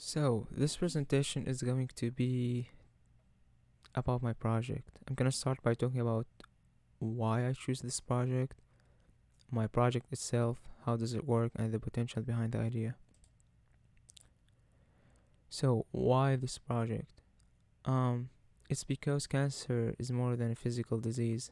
So, this presentation is going to be about my project. I'm gonna start by talking about why I choose this project, my project itself, how does it work, and the potential behind the idea. So, why this project? Um, it's because cancer is more than a physical disease.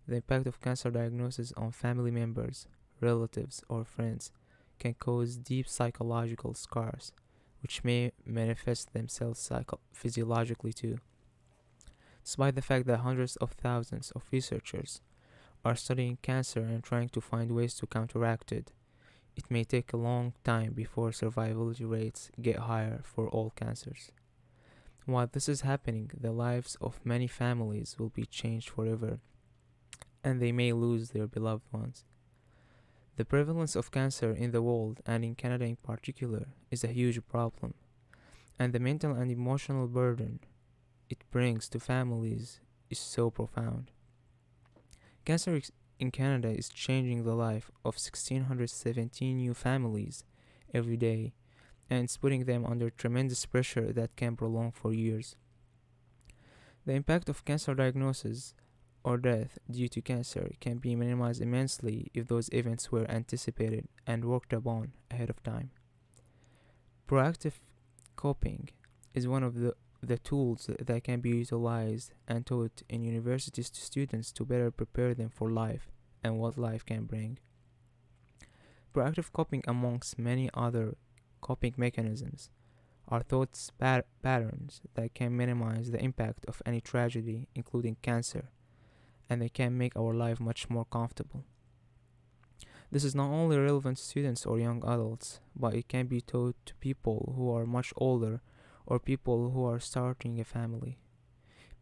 The impact of cancer diagnosis on family members, relatives, or friends can cause deep psychological scars, which may manifest themselves physiologically too. Despite the fact that hundreds of thousands of researchers are studying cancer and trying to find ways to counteract it, it may take a long time before survivality rates get higher for all cancers. While this is happening, the lives of many families will be changed forever, and they may lose their beloved ones. The prevalence of cancer in the world, and in Canada in particular, is a huge problem, and the mental and emotional burden it brings to families is so profound. Cancer in Canada is changing the life of 1,617 new families every day, and it's putting them under tremendous pressure that can prolong for years. The impact of cancer diagnosis or death due to cancer can be minimized immensely if those events were anticipated and worked upon ahead of time. Proactive coping is one of the tools that can be utilized and taught in universities to students to better prepare them for life and what life can bring. Proactive coping, amongst many other coping mechanisms, are thoughts patterns that can minimize the impact of any tragedy, including cancer, and they can make our life much more comfortable. This is not only relevant to students or young adults, but it can be taught to people who are much older or people who are starting a family.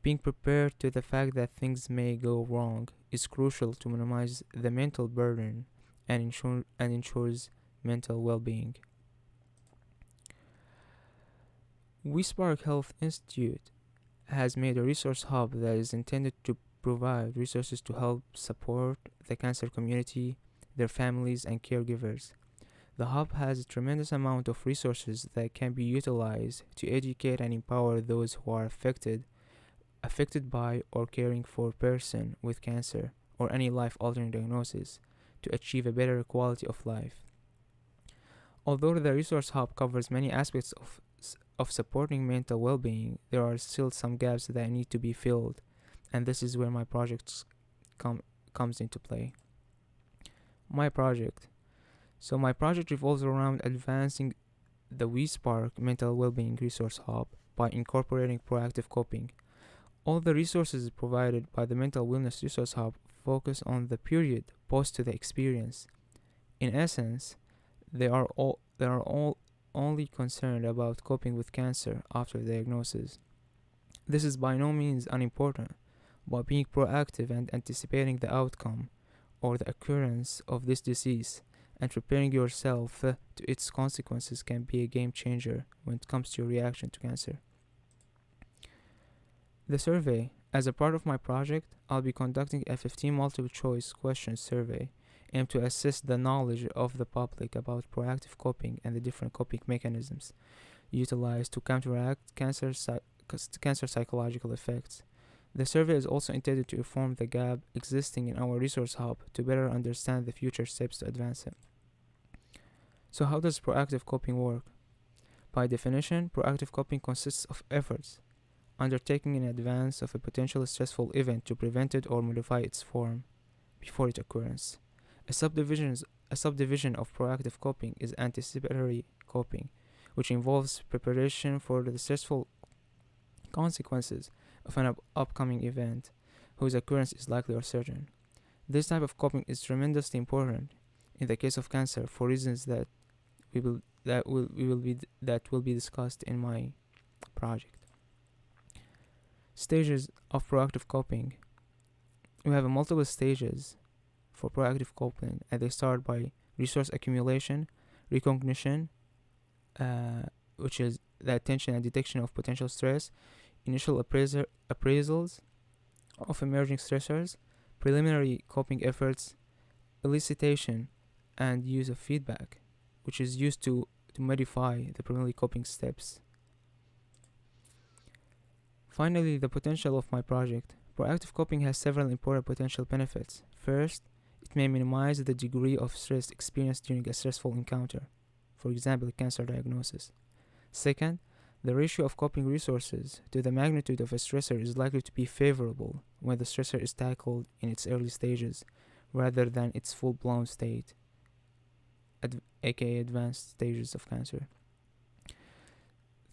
Being prepared to the fact that things may go wrong is crucial to minimize the mental burden and ensures mental well-being. WeSpark Health Institute has made a resource hub that is intended to provide resources to help support the cancer community, their families, and caregivers. The hub has a tremendous amount of resources that can be utilized to educate and empower those who are affected by or caring for a person with cancer or any life-altering diagnosis to achieve a better quality of life. Although the resource hub covers many aspects of supporting mental well-being, there are still some gaps that need to be filled, and this is where my project comes into play. My project. So my project revolves around advancing the WeSpark Mental Wellbeing Resource Hub by incorporating proactive coping. All the resources provided by the Mental Wellness Resource Hub focus on the period post to the experience. In essence, they are all only concerned about coping with cancer after diagnosis. This is by no means unimportant, but being proactive and anticipating the outcome or the occurrence of this disease and preparing yourself to its consequences can be a game changer when it comes to your reaction to cancer. The survey. As a part of my project, I'll be conducting a 15 multiple choice question survey aimed to assess the knowledge of the public about proactive coping and the different coping mechanisms utilized to counteract cancer psychological effects. The survey is also intended to inform the gap existing in our resource hub to better understand the future steps to advance it. So, how does proactive coping work? By definition, proactive coping consists of efforts undertaken in advance of a potentially stressful event to prevent it or modify its form before its occurrence. A subdivision of proactive coping is anticipatory coping, which involves preparation for the stressful consequences of an upcoming event whose occurrence is likely or certain. This type of coping is tremendously important in the case of cancer for reasons that will be discussed in my project. Stages of proactive coping. We have multiple stages for proactive coping, and they start by resource accumulation, recognition, which is the attention and detection of potential stress, initial appraisals of emerging stressors, preliminary coping efforts, elicitation, and use of feedback, which is used to to modify the primary coping steps. Finally, the potential of my project. Proactive coping has several important potential benefits. First, it may minimize the degree of stress experienced during a stressful encounter, for example, cancer diagnosis. Second, the ratio of coping resources to the magnitude of a stressor is likely to be favorable when the stressor is tackled in its early stages rather than its full-blown state, aka advanced stages of cancer.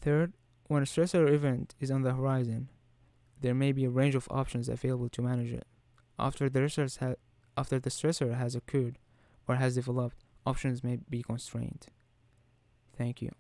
Third, when a stressor event is on the horizon, there may be a range of options available to manage it. After the stressor has occurred or has developed, options may be constrained. Thank you.